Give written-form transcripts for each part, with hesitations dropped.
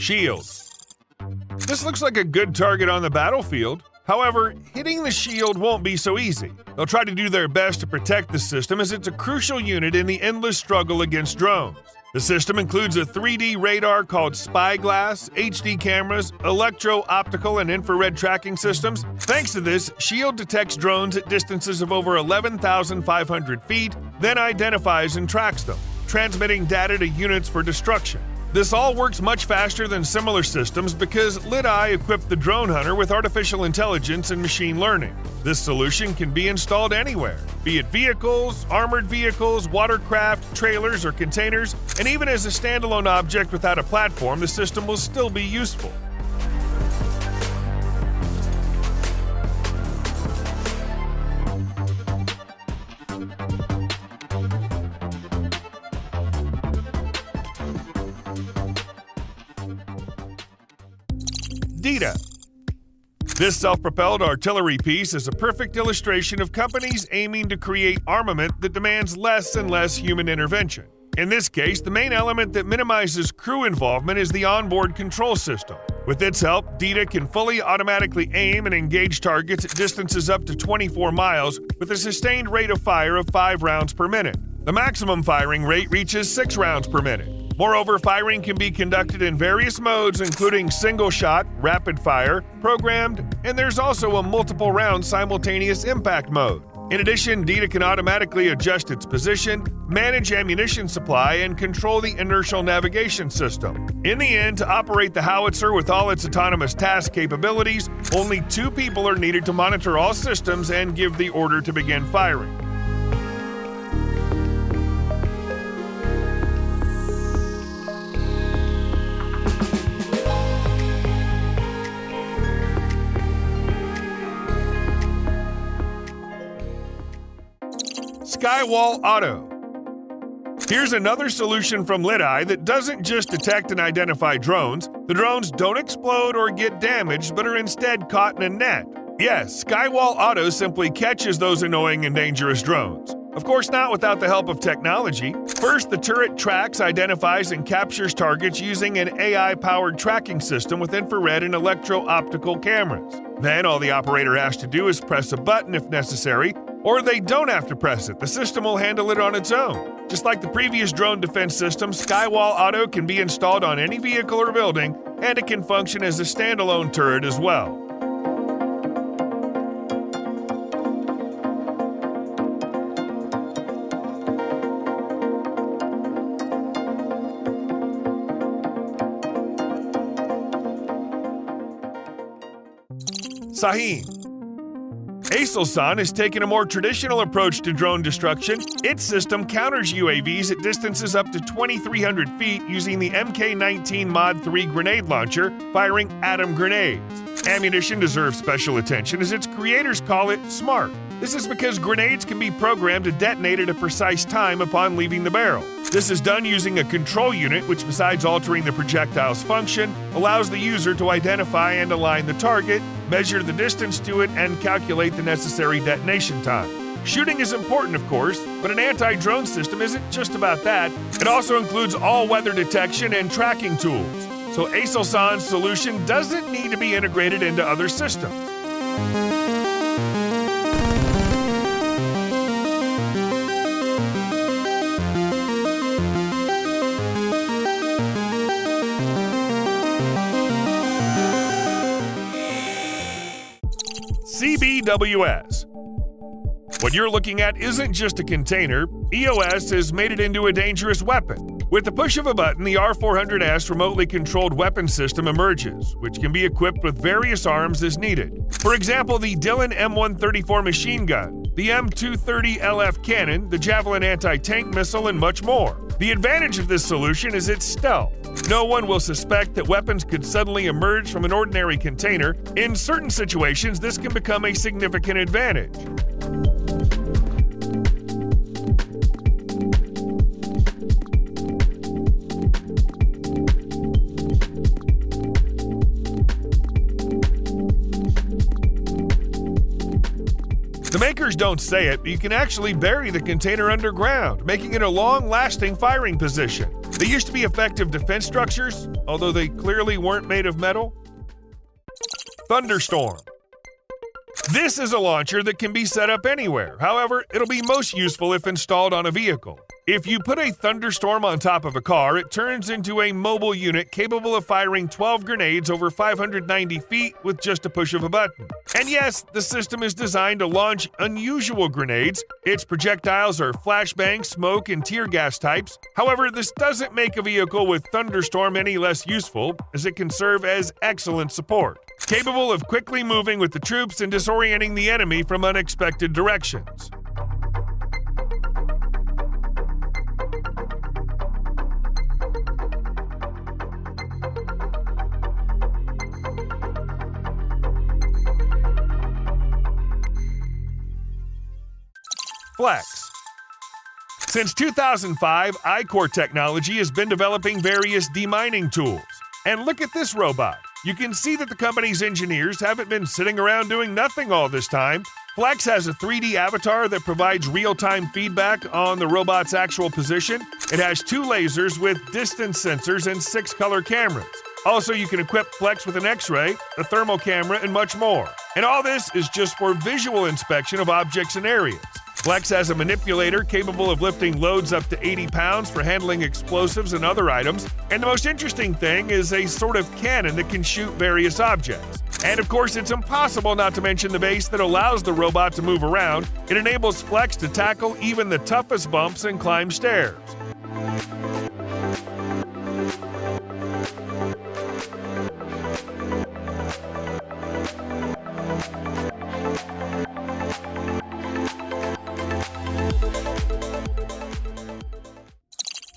Shield. This looks like a good target on the battlefield. However, hitting the shield won't be so easy. They'll try to do their best to protect the system as it's a crucial unit in the endless struggle against drones. The system includes a 3D radar called Spyglass, HD cameras, electro-optical and infrared tracking systems. Thanks to this, SHIELD detects drones at distances of over 11,500 feet, then identifies and tracks them, transmitting data to units for destruction. This all works much faster than similar systems because Lid-Eye equipped the drone hunter with artificial intelligence and machine learning. This solution can be installed anywhere, be it vehicles, armored vehicles, watercraft, trailers, or containers, and even as a standalone object without a platform, the system will still be useful. Dita. This self-propelled artillery piece is a perfect illustration of companies aiming to create armament that demands less and less human intervention. In this case, the main element that minimizes crew involvement is the onboard control system. With its help, Dita can fully automatically aim and engage targets at distances up to 24 miles with a sustained rate of fire of 5 rounds per minute. The maximum firing rate reaches 6 rounds per minute. Moreover, firing can be conducted in various modes, including single shot, rapid fire, programmed, and there's also a multiple round simultaneous impact mode. In addition, Dita can automatically adjust its position, manage ammunition supply, and control the inertial navigation system. In the end, to operate the howitzer with all its autonomous task capabilities, only 2 people are needed to monitor all systems and give the order to begin firing. Skywall Auto. Here's another solution from Lid-Eye that doesn't just detect and identify drones. The drones don't explode or get damaged, but are instead caught in a net. Yes, Skywall Auto simply catches those annoying and dangerous drones. Of course, not without the help of technology. First, the turret tracks, identifies, and captures targets using an AI-powered tracking system with infrared and electro-optical cameras. Then, all the operator has to do is press a button if necessary, or they don't have to press it. The system will handle it on its own. Just like the previous drone defense system, Skywall Auto can be installed on any vehicle or building, and it can function as a standalone turret as well. Sahin. Asosan has taken a more traditional approach to drone destruction. Its system counters UAVs at distances up to 2,300 feet using the Mk18 Mod 3 grenade launcher, firing atom grenades. Ammunition deserves special attention as its creators call it smart. This is because grenades can be programmed to detonate at a precise time upon leaving the barrel. This is done using a control unit which, besides altering the projectile's function, allows the user to identify and align the target, measure the distance to it, and calculate the necessary detonation time. Shooting is important, of course, but an anti-drone system isn't just about that. It also includes all-weather detection and tracking tools. So Asosan's solution doesn't need to be integrated into other systems. CBWS. What you're looking at isn't just a container. EOS has made it into a dangerous weapon. With the push of a button, the R400S remotely controlled weapon system emerges, which can be equipped with various arms as needed. For example, the Dillon M134 machine gun, the M230 LF cannon, the Javelin anti-tank missile, and much more. The advantage of this solution is its stealth. No one will suspect that weapons could suddenly emerge from an ordinary container. In certain situations, this can become a significant advantage. The makers don't say it, but you can actually bury the container underground, making it a long-lasting firing position. They used to be effective defense structures, although they clearly weren't made of metal. Thunderstorm. This is a launcher that can be set up anywhere. However, it'll be most useful if installed on a vehicle. If you put a Thunderstorm on top of a car, it turns into a mobile unit capable of firing 12 grenades over 590 feet with just a push of a button. And yes, the system is designed to launch unusual grenades. Its projectiles are flashbang, smoke, and tear gas types. However, this doesn't make a vehicle with Thunderstorm any less useful, as it can serve as excellent support, capable of quickly moving with the troops and disorienting the enemy from unexpected directions. Flex. Since 2005, iCore Technology has been developing various demining tools. And look at this robot. You can see that the company's engineers haven't been sitting around doing nothing all this time. Flex has a 3D avatar that provides real-time feedback on the robot's actual position. It has 2 lasers with distance sensors and 6 color cameras. Also, you can equip Flex with an X-ray, a thermal camera, and much more. And all this is just for visual inspection of objects and areas. Flex has a manipulator capable of lifting loads up to 80 pounds for handling explosives and other items. And the most interesting thing is a sort of cannon that can shoot various objects. And of course, it's impossible not to mention the base that allows the robot to move around. It enables Flex to tackle even the toughest bumps and climb stairs.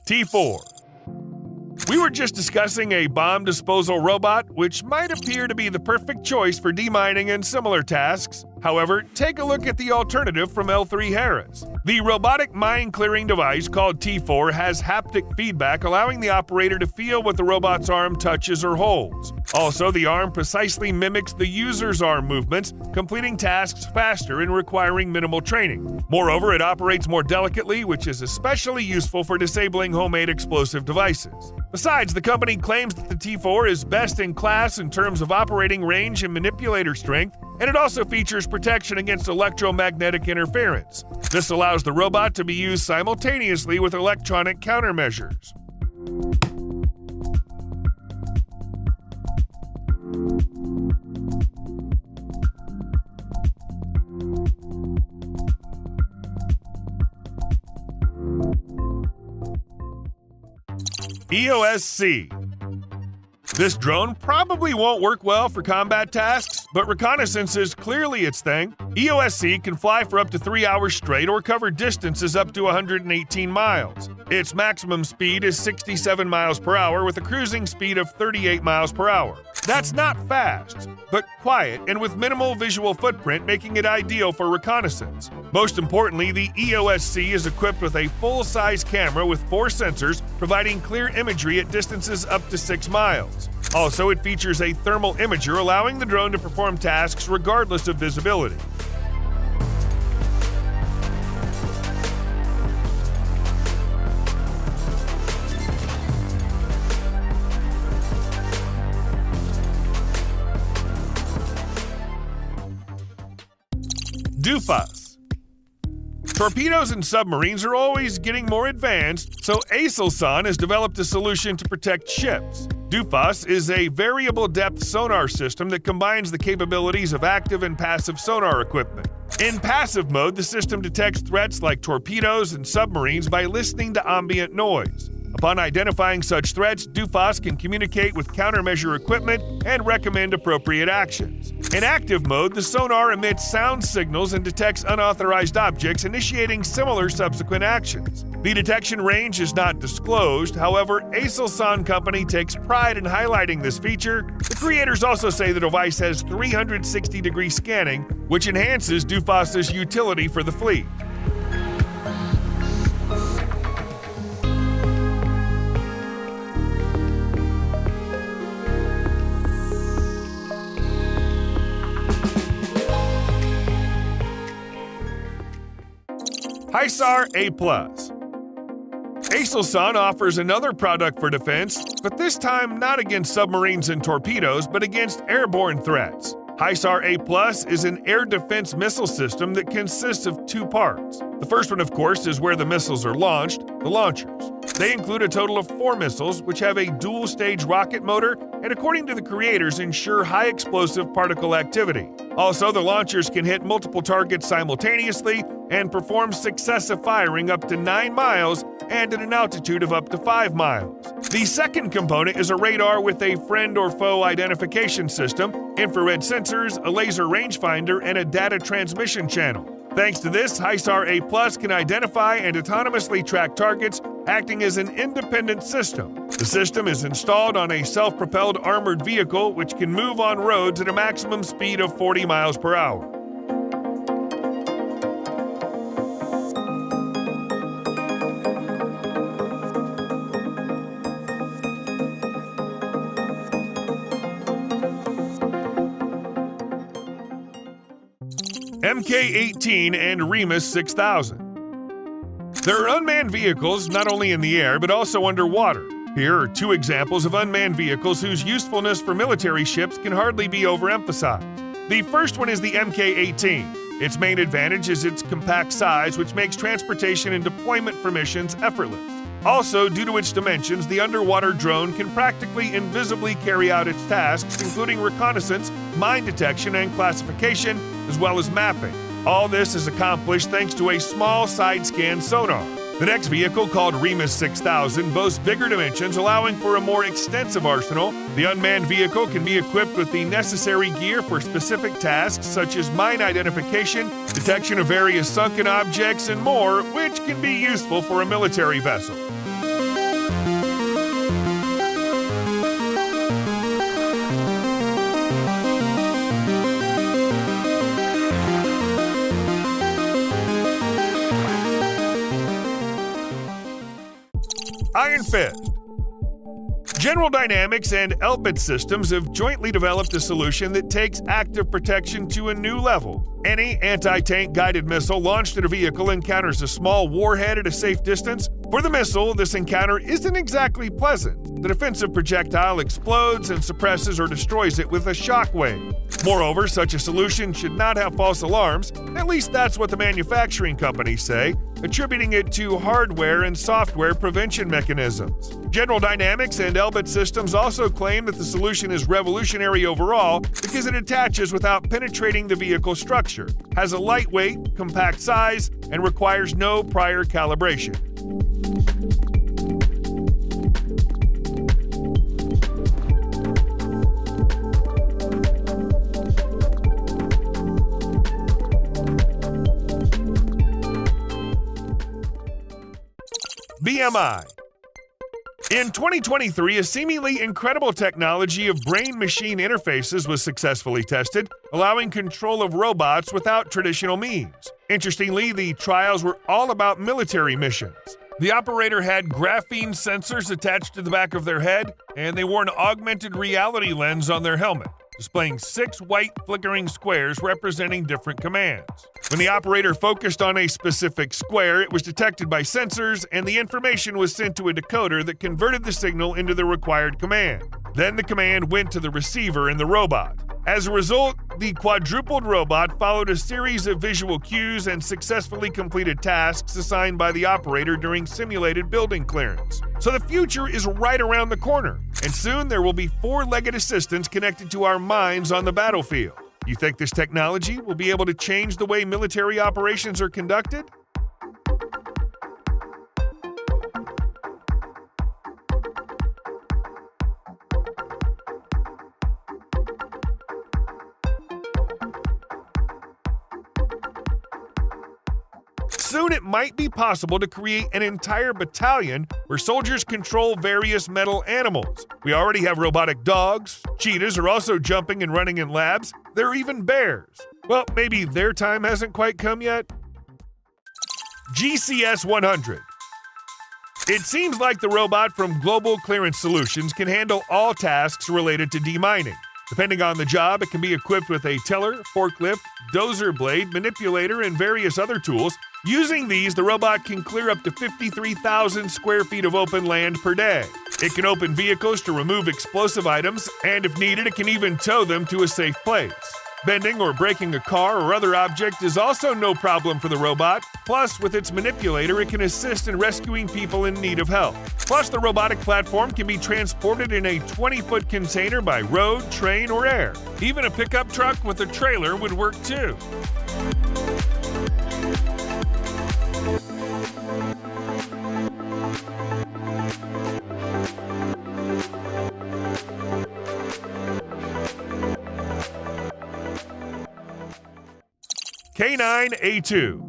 T4. We were just discussing a bomb disposal robot, which might appear to be the perfect choice for demining and similar tasks. However, take a look at the alternative from L3 Harris. The robotic mine-clearing device called T4 has haptic feedback, allowing the operator to feel what the robot's arm touches or holds. Also, the arm precisely mimics the user's arm movements, completing tasks faster and requiring minimal training. Moreover, it operates more delicately, which is especially useful for disabling homemade explosive devices. Besides, the company claims that the T4 is best in class in terms of operating range and manipulator strength, and it also features protection against electromagnetic interference. This allows the robot to be used simultaneously with electronic countermeasures. EOS-C. This drone probably won't work well for combat tasks, but reconnaissance is clearly its thing. EOS-C can fly for up to 3 hours straight or cover distances up to 118 miles. Its maximum speed is 67 miles per hour with a cruising speed of 38 miles per hour. That's not fast, but quiet and with minimal visual footprint, making it ideal for reconnaissance. Most importantly, the EOS-C is equipped with a full-size camera with 4 sensors, providing clear imagery at distances up to 6 miles. Also, it features a thermal imager, allowing the drone to perform tasks regardless of visibility. DÜFAS. Torpedoes and submarines are always getting more advanced, so Asosan has developed a solution to protect ships. DÜFAS is a variable depth sonar system that combines the capabilities of active and passive sonar equipment. In passive mode, the system detects threats like torpedoes and submarines by listening to ambient noise. Upon identifying such threats, DÜFAS can communicate with countermeasure equipment and recommend appropriate actions. In active mode, the sonar emits sound signals and detects unauthorized objects, initiating similar subsequent actions. The detection range is not disclosed, however, Asosan Company takes pride in highlighting this feature. The creators also say the device has 360-degree scanning, which enhances DÜFAS's utility for the fleet. Hisar-A+. Asosan offers another product for defense, but this time not against submarines and torpedoes, but against airborne threats. Hisar-A Plus is an air defense missile system that consists of two parts. The first one, of course, is where the missiles are launched, the launchers. They include a total of 4 missiles, which have a dual-stage rocket motor and, according to the creators, ensure high explosive particle activity. Also, the launchers can hit multiple targets simultaneously and perform successive firing up to 9 miles and at an altitude of up to 5 miles. The second component is a radar with a friend or foe identification system, infrared sensors, a laser rangefinder, and a data transmission channel. Thanks to this, Hisar-A Plus can identify and autonomously track targets, acting as an independent system. The system is installed on a self-propelled armored vehicle which can move on roads at a maximum speed of 40 miles per hour. Mk18 and Remis 6000. There are unmanned vehicles not only in the air but also underwater. Here are 2 examples of unmanned vehicles whose usefulness for military ships can hardly be overemphasized. The first one is the Mk18. Its main advantage is its compact size, which makes transportation and deployment for missions effortless. Also, due to its dimensions, the underwater drone can practically invisibly carry out its tasks, including reconnaissance, mine detection, and classification, as well as mapping. All this is accomplished thanks to a small side-scan sonar. The next vehicle, called Remis 6000, boasts bigger dimensions, allowing for a more extensive arsenal. The unmanned vehicle can be equipped with the necessary gear for specific tasks such as mine identification, detection of various sunken objects, and more, which can be useful for a military vessel. Iron Fist. General Dynamics and Elbit Systems have jointly developed a solution that takes active protection to a new level. Any anti-tank guided missile launched at a vehicle encounters a small warhead at a safe distance. For the missile, this encounter isn't exactly pleasant. The defensive projectile explodes and suppresses or destroys it with a shockwave. Moreover, such a solution should not have false alarms, at least that's what the manufacturing companies say, attributing it to hardware and software prevention mechanisms. General Dynamics and Elbit Systems also claim that the solution is revolutionary overall because it attaches without penetrating the vehicle structure, has a lightweight, compact size, and requires no prior calibration. BMI. In 2023, a seemingly incredible technology of brain-machine interfaces was successfully tested, allowing control of robots without traditional means. Interestingly, the trials were all about military missions. The operator had graphene sensors attached to the back of their head, and they wore an augmented reality lens on their helmet, displaying 6 white flickering squares representing different commands. When the operator focused on a specific square, it was detected by sensors, and the information was sent to a decoder that converted the signal into the required command. Then the command went to the receiver in the robot. As a result, the quadrupled robot followed a series of visual cues and successfully completed tasks assigned by the operator during simulated building clearance. So the future is right around the corner, and soon there will be 4-legged assistants connected to our minds on the battlefield. You think this technology will be able to change the way military operations are conducted? Soon it might be possible to create an entire battalion where soldiers control various metal animals. We already have robotic dogs. Cheetahs are also jumping and running in labs. There are even bears. Well, maybe their time hasn't quite come yet. GCS 100. It seems like the robot from Global Clearance Solutions can handle all tasks related to demining. Depending on the job, it can be equipped with a tiller, forklift, dozer blade, manipulator, and various other tools, Using these, the robot can clear up to 53,000 square feet of open land per day. It can open vehicles to remove explosive items, and if needed, it can even tow them to a safe place. Bending or breaking a car or other object is also no problem for the robot. Plus, with its manipulator, it can assist in rescuing people in need of help. Plus, the robotic platform can be transported in a 20-foot container by road, train, or air. Even a pickup truck with a trailer would work too. K9A2.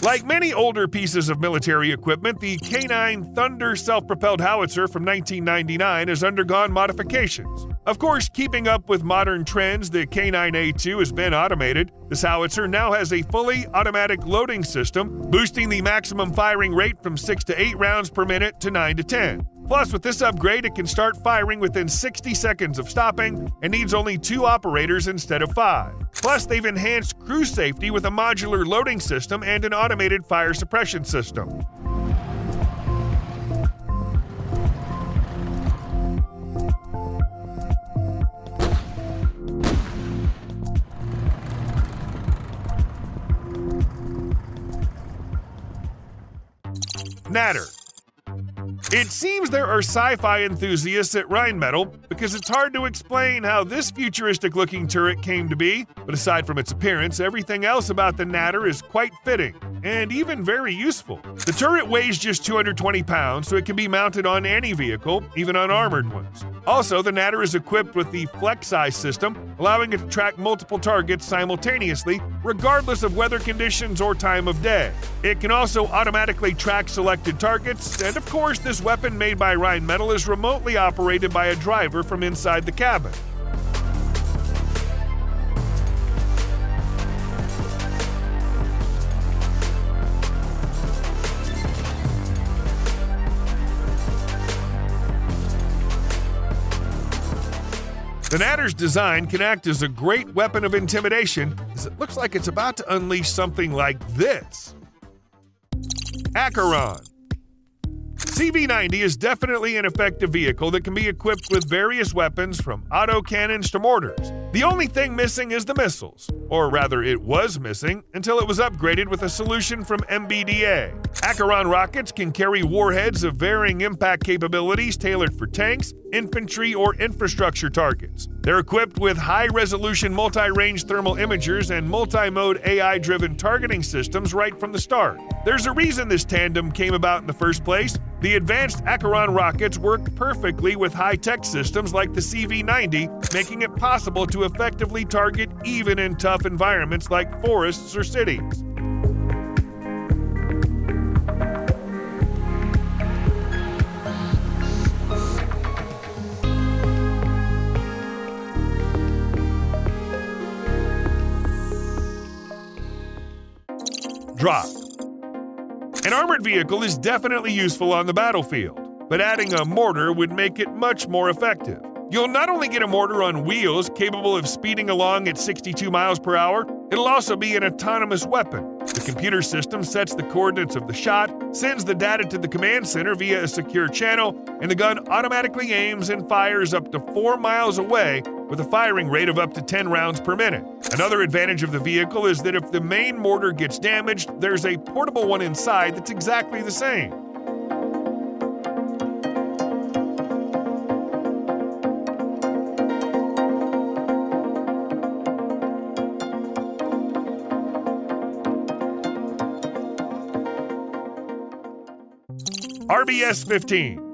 Like many older pieces of military equipment, the K9 Thunder self-propelled howitzer from 1999 has undergone modifications. Of course, keeping up with modern trends, the K9A2 has been automated. This howitzer now has a fully automatic loading system, boosting the maximum firing rate from 6 to 8 rounds per minute to 9 to 10. Plus, with this upgrade, it can start firing within 60 seconds of stopping and needs only 2 operators instead of 5. Plus, they've enhanced crew safety with a modular loading system and an automated fire suppression system. Natter. It seems there are sci-fi enthusiasts at Rheinmetall because it's hard to explain how this futuristic-looking turret came to be, but aside from its appearance, everything else about the Natter is quite fitting and even very useful. The turret weighs just 220 pounds, so it can be mounted on any vehicle, even unarmored ones. Also, the Natter is equipped with the Flex-Eye system, allowing it to track multiple targets simultaneously, regardless of weather conditions or time of day. It can also automatically track selected targets, and of course, this weapon made by Rheinmetall is remotely operated by a driver from inside the cabin. The Natter's design can act as a great weapon of intimidation, as it looks like it's about to unleash something like this. Akeron. CV-90 is definitely an effective vehicle that can be equipped with various weapons from autocannons to mortars. The only thing missing is the missiles, or rather it was missing until it was upgraded with a solution from MBDA. Akeron rockets can carry warheads of varying impact capabilities tailored for tanks, infantry, or infrastructure targets. They're equipped with high-resolution multi-range thermal imagers and multi-mode AI-driven targeting systems right from the start. There's a reason this tandem came about in the first place. The advanced Akeron rockets work perfectly with high-tech systems like the CV-90, making it possible to effectively target even in tough environments like forests or cities. Drok. An armored vehicle is definitely useful on the battlefield, but adding a mortar would make it much more effective. You'll not only get a mortar on wheels capable of speeding along at 62 miles per hour, it'll also be an autonomous weapon. The computer system sets the coordinates of the shot, sends the data to the command center via a secure channel, and the gun automatically aims and fires up to 4 miles away with a firing rate of up to 10 rounds per minute. Another advantage of the vehicle is that if the main mortar gets damaged, there's a portable one inside that's exactly the same. RBS-15.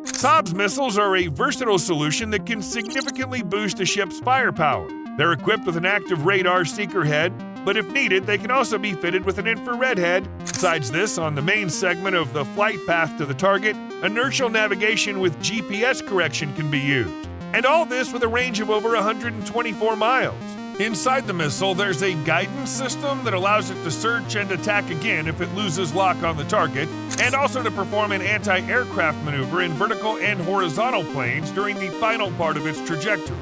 Saab's missiles are a versatile solution that can significantly boost a ship's firepower. They're equipped with an active radar seeker head, but if needed, they can also be fitted with an infrared head. Besides this, on the main segment of the flight path to the target, inertial navigation with GPS correction can be used. And all this with a range of over 124 miles. Inside the missile, there's a guidance system that allows it to search and attack again if it loses lock on the target, and also to perform an anti-aircraft maneuver in vertical and horizontal planes during the final part of its trajectory.